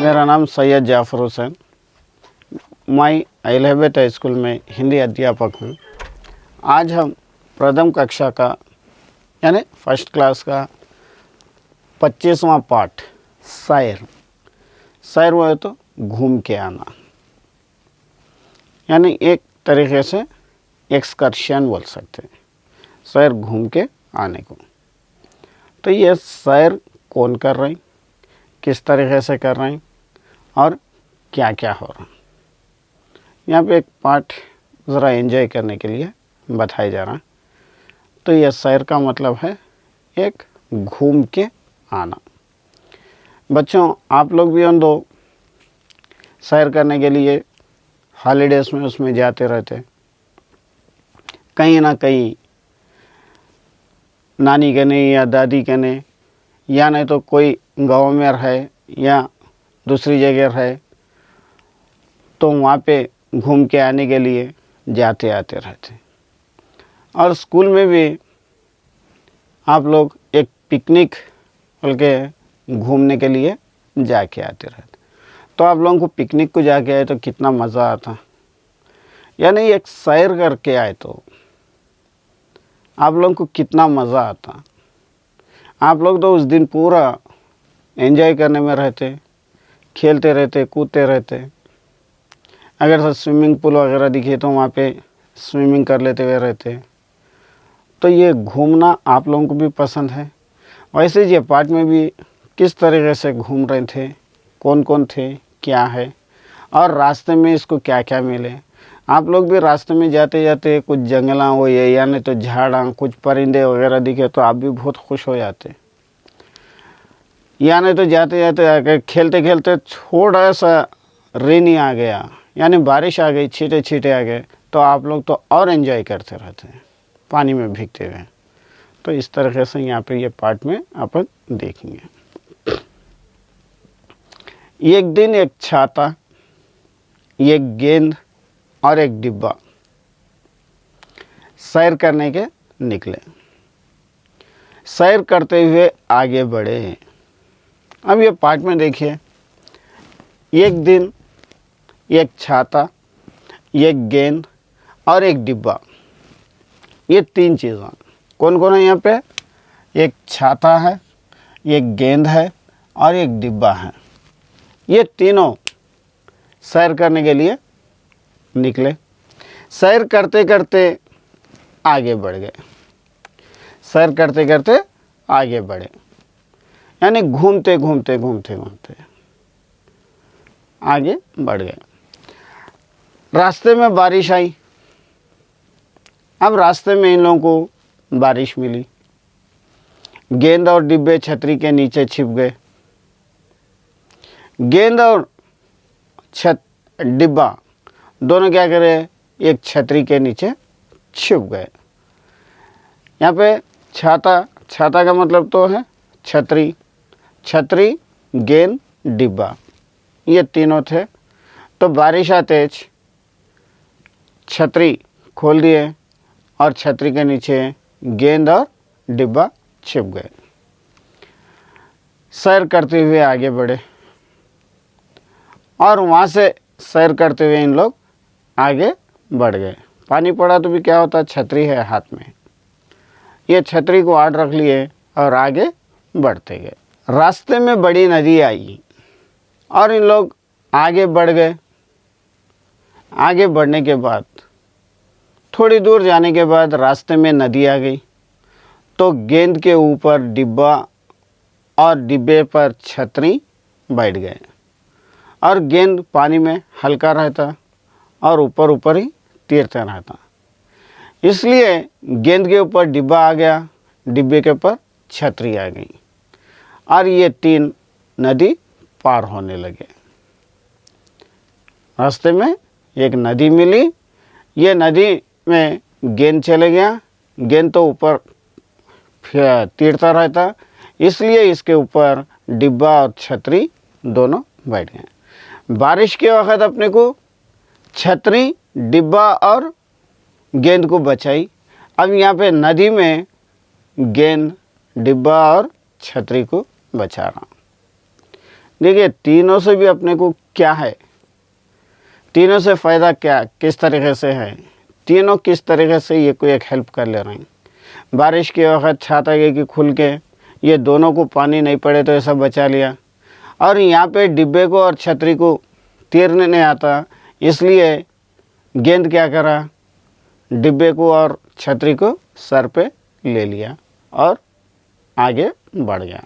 मेरा नाम सैयद जाफ़र हुसैन। मैं अहलियाबाद हाई स्कूल में हिंदी अध्यापक हूँ। आज हम प्रथम कक्षा का यानी फर्स्ट क्लास का 25वां पाठ सैर वो है तो घूम के आना, यानी एक तरीके से एक्सकर्शन बोल सकते हैं, सैर घूम के आने को। तो ये सैर कौन कर रहे हैं, किस तरीके से कर रहे हैं और क्या क्या हो रहा है, यहाँ पे एक पाठ ज़रा एंजॉय करने के लिए बताया जा रहा है। तो यह सैर का मतलब है एक घूम के आना। बच्चों, आप लोग भी उन दो सैर करने के लिए हॉलीडेज़ में उसमें जाते रहते, कहीं ना कहीं नानी के ने या दादी के ने, या नहीं तो कोई गांव में रहे या दूसरी जगह रहे, तो वहाँ पे घूम के आने के लिए जाते आते रहते। और स्कूल में भी आप लोग एक पिकनिक बोल के घूमने के लिए जाके आते रहते। तो आप लोगों को पिकनिक को जाके आए तो कितना मज़ा आता, यानी एक सैर करके आए तो आप लोगों को कितना मज़ा आता। आप लोग तो उस दिन पूरा एंजॉय करने में रहते, खेलते रहते, कूदते रहते। अगर तो स्विमिंग पूल वगैरह दिखे तो वहाँ पे स्विमिंग कर लेते हुए रहते। तो ये घूमना आप लोगों को भी पसंद है। वैसे ये पार्ट में भी किस तरीके से घूम रहे थे, कौन कौन थे, क्या है, और रास्ते में इसको क्या क्या मिले। आप लोग भी रास्ते में जाते जाते कुछ जंगला हो या नहीं तो झाड़ा, कुछ परिंदे वगैरह दिखे तो आप भी बहुत खुश हो जाते। या नहीं तो जाते जाते आके खेलते खेलते थोड़ा सा रेनी आ गया, यानी बारिश आ गई, छींटे छींटे आ गए, तो आप लोग तो और एंजॉय करते रहते हैं पानी में भीगते हुए। तो इस तरीके से यहाँ पे ये पार्ट में अपन देखेंगे। एक दिन एक छाता, एक गेंद और एक डिब्बा सैर करने के निकले। सैर करते हुए आगे बढ़े। अब ये पार्ट में देखिए, एक दिन एक छाता, एक गेंद और एक डिब्बा, ये तीन चीज़ें कौन कौन है यहाँ पे? एक छाता है, एक गेंद है और एक डिब्बा है। ये तीनों सैर करने के लिए निकले। सैर करते करते आगे बढ़ गए। सैर करते करते आगे बढ़े, यानी घूमते घूमते घूमते घूमते आगे बढ़ गए। रास्ते में बारिश आई। अब रास्ते में इन लोगों को बारिश मिली। गेंद और डिब्बे छतरी के नीचे छिप गए। गेंद और डिब्बा दोनों क्या करे? एक छतरी के नीचे छिप गए। यहाँ पे छाता का मतलब तो है छतरी, छतरी, गेंद, डिब्बा, ये तीनों थे। तो बारिश आते छतरी खोल दिए और छतरी के नीचे गेंद और डिब्बा छिप गए। सैर करते हुए आगे बढ़े और वहाँ से सैर करते हुए इन लोग आगे बढ़ गए। पानी पड़ा तो भी क्या होता, छतरी है हाथ में, ये छतरी को आड़ रख लिए और आगे बढ़ते गए। रास्ते में बड़ी नदी आई और इन लोग आगे बढ़ गए। आगे बढ़ने के बाद थोड़ी दूर जाने के बाद रास्ते में नदी आ गई। तो गेंद के ऊपर डिब्बा और डिब्बे पर छतरी बैठ गए और गेंद पानी में हल्का रहता और ऊपर ऊपर ही तैरता रहता। इसलिए गेंद के ऊपर डिब्बा आ गया, डिब्बे के ऊपर छतरी आ गई और ये तीन नदी पार होने लगे। रास्ते में एक नदी मिली। ये नदी में गेंद चले गया। गेंद तो ऊपर तैरता रहता, इसलिए इसके ऊपर डिब्बा और छतरी दोनों बैठ गए। बारिश के वक्त अपने को छतरी, डिब्बा और गेंद को बचाई। अब यहाँ पे नदी में गेंद, डिब्बा और छतरी को बचा रहा। देखिए तीनों से भी अपने को क्या है, तीनों से फ़ायदा क्या किस तरीके से है, तीनों किस तरीके से ये कोई एक हेल्प कर ले रहे हैं। बारिश के वक्त छाता की खुल के ये दोनों को पानी नहीं पड़े तो ऐसा बचा लिया। और यहाँ पे डिब्बे को और छतरी को तैरने नहीं आता, इसलिए गेंद क्या करा, डिब्बे को और छतरी को सर पे ले लिया और आगे बढ़ गया।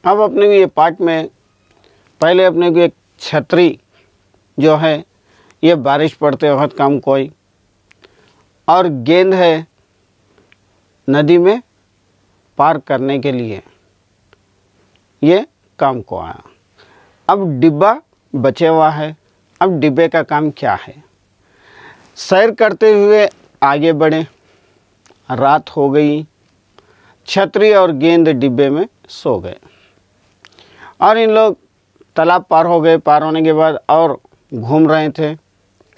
अब अपने को ये पार्ट में पहले अपने को एक छतरी जो है ये बारिश पड़ते वक्त काम कोई, और गेंद है नदी में पार करने के लिए ये काम को आया। अब डिब्बा बचे हुआ है। अब डिब्बे का काम क्या है, सैर करते हुए आगे बढ़े। रात हो गई, छतरी और गेंद डिब्बे में सो गए और इन लोग तालाब पार हो गए। पार होने के बाद और घूम रहे थे,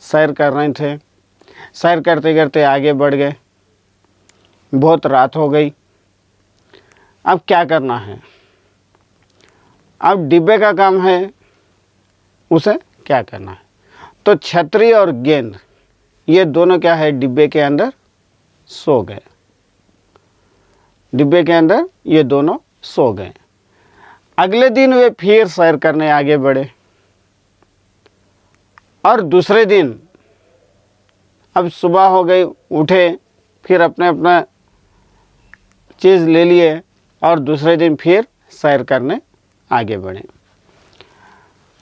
सैर कर रहे थे। सैर करते करते आगे बढ़ गए। बहुत रात हो गई। अब क्या करना है, अब डिब्बे का काम है उसे क्या करना है। तो छतरी और गेंद ये दोनों क्या है, डिब्बे के अंदर सो गए। डिब्बे के अंदर ये दोनों सो गए। अगले दिन वे फिर सैर करने आगे बढ़े और दूसरे दिन अब सुबह हो गई, उठे, फिर अपने अपना चीज़ ले लिए और दूसरे दिन फिर सैर करने आगे बढ़े।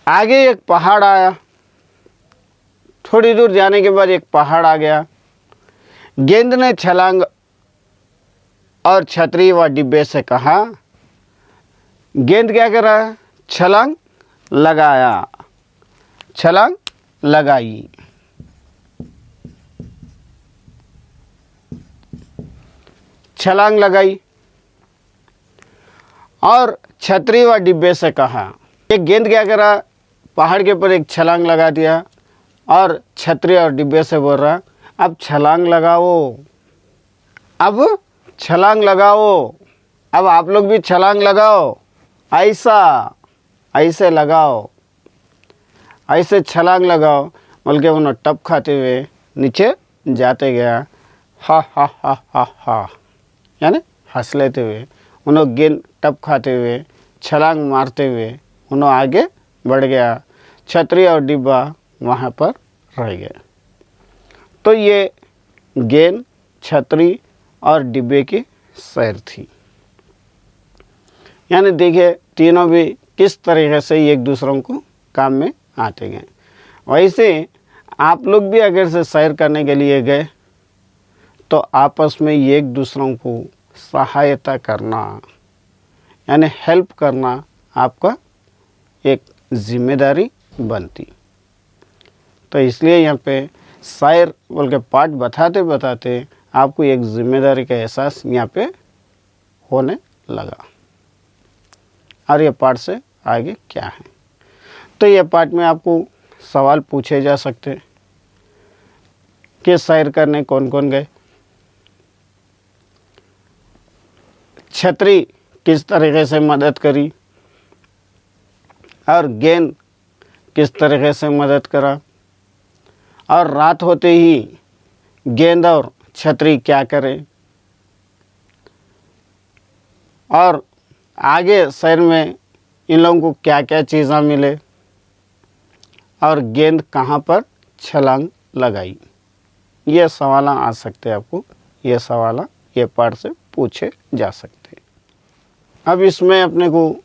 आगे एक पहाड़ आया। थोड़ी दूर जाने के बाद एक पहाड़ आ गया। गेंद ने छलांग और छतरी व डिब्बे से कहा, गेंद क्या कर रहा है, छलांग लगाया, छलांग लगाई। छलांग लगाई और छतरी व डिब्बे से कहा, एक गेंद क्या करा, पहाड़ के ऊपर एक छलांग लगा दिया और छतरी और डिब्बे से बोल रहा, अब छलांग लगाओ, अब छलांग लगाओ, अब आप लोग भी छलांग लगाओ, ऐसा ऐसे लगाओ, ऐसे छलांग लगाओ। बल्कि उन्होंने टप खाते हुए नीचे जाते गया। हा हा हा हा हा, यानी हंस लेते हुए उन्होंने गेंद टप खाते हुए छलांग मारते हुए उन्होंने आगे बढ़ गया। छतरी और डिब्बा वहाँ पर रह गए। तो ये गेंद, छतरी और डिब्बे की सैर थी। यानी देखिए तीनों भी किस तरीके से एक दूसरों को काम में आते गए। वैसे आप लोग भी अगर से सैर करने के लिए गए तो आपस में एक दूसरों को सहायता करना यानी हेल्प करना आपका एक जिम्मेदारी बनती। तो इसलिए यहाँ पे सैर बोल के पाठ बताते बताते आपको एक जिम्मेदारी का एहसास यहाँ पे होने लगा। और ये पाठ से आगे क्या है, तो ये पाठ में आपको सवाल पूछे जा सकते कि सैर करने कौन कौन गए, छतरी किस तरीके से मदद करी और गेंद किस तरीके से मदद करा, और रात होते ही गेंद और छतरी क्या करें, और आगे सैर में इन लोगों को क्या क्या चीज़ें मिले, और गेंद कहाँ पर छलांग लगाई। ये सवाल आ सकते हैं आपको, ये सवाल ये पाठ से पूछे जा सकते हैं। अब इसमें अपने को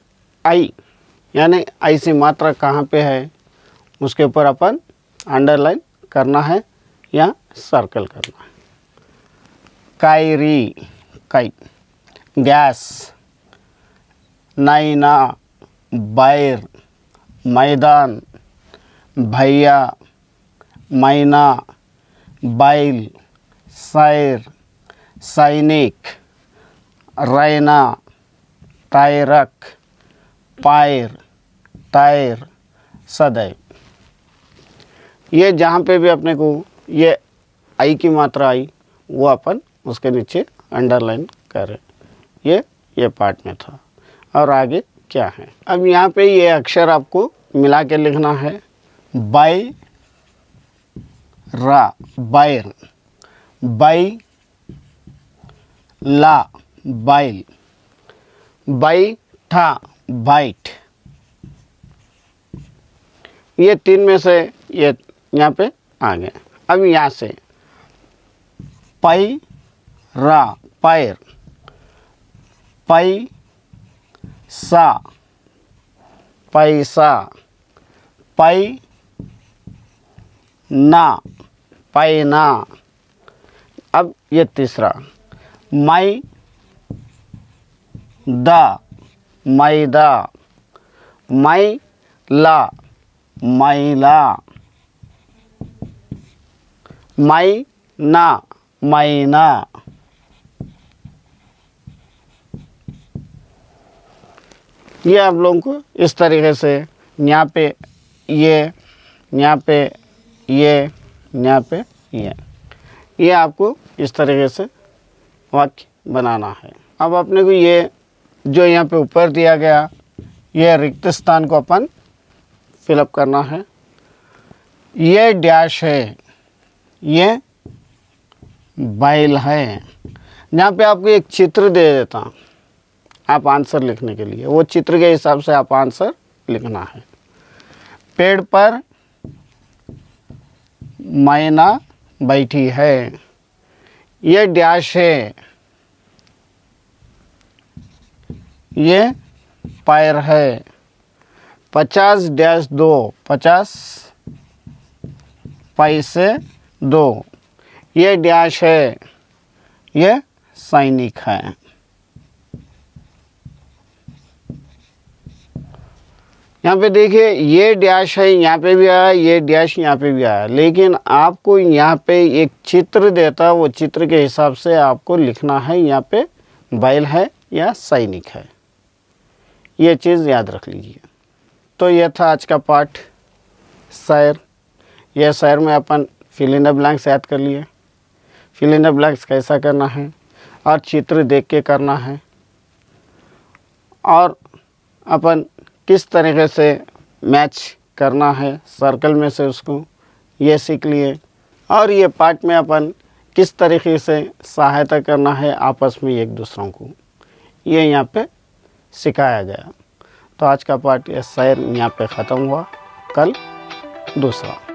आई यानी ऐसी मात्रा कहाँ पे है उसके ऊपर अपन अंडरलाइन करना है या सर्कल करना है। कायरी, काई, गैस, नाइना, बैर, मैदान, भैया, मैना, बैल, सैर, सैनिक, रैना, टायरक, पायर, टायर, सदैव। ये जहाँ पे भी अपने को ये आई की मात्रा आई वो अपन उसके नीचे अंडरलाइन करें। ये पार्ट में था और आगे क्या है। अब यहाँ पे ये अक्षर आपको मिला के लिखना है। बाई रा बायर, बाई ला बाइल, बाई ठा बाइट। ये 3 में से ये यहाँ पे आ गए। अब यहाँ से पाई रा पैर, पाई सा पैसा, पाई ना पैना। अब ये तीसरा माई दा मैदा, माई ला मैला, माई ना मैना। ये आप लोगों को इस तरीके से यहाँ पे ये, यहाँ पे ये, यहाँ पे ये आपको इस तरीके से वाक्य बनाना है। अब अपने को ये जो यहाँ पे ऊपर दिया गया ये रिक्त स्थान को अपन फिलअप करना है। ये डैश है, ये बैल है। यहाँ पे आपको एक चित्र दे देता हूँ आप आंसर लिखने के लिए, वो चित्र के हिसाब से आप आंसर लिखना है। पेड़ पर मैना बैठी है, ये डैश है, ये पैर है। 50 डैश 2, 50 पैसे 2, ये डैश है, ये सैनिक है। यहाँ पे देखिए ये डैश है, यहाँ पे भी आया, ये डैश यहाँ पे भी आया, लेकिन आपको यहाँ पे एक चित्र देता, वो चित्र के हिसाब से आपको लिखना है यहाँ पे बैल है या सैनिक है। ये चीज़ याद रख लीजिए। तो यह था आज का पाठ शायर। यह शायर में अपन फिल इन द ब्लैंक्स याद कर लिए। फिल इन द ब्लैंक्स कैसा करना है और चित्र देख के करना है, और अपन किस तरीके से मैच करना है सर्कल में से उसको, ये सीख लिए। और ये पाठ में अपन किस तरीके से सहायता करना है आपस में एक दूसरों को, ये यहाँ पे सिखाया गया। तो आज का पाठ ये शायर यहाँ पे ख़त्म हुआ। कल दूसरा।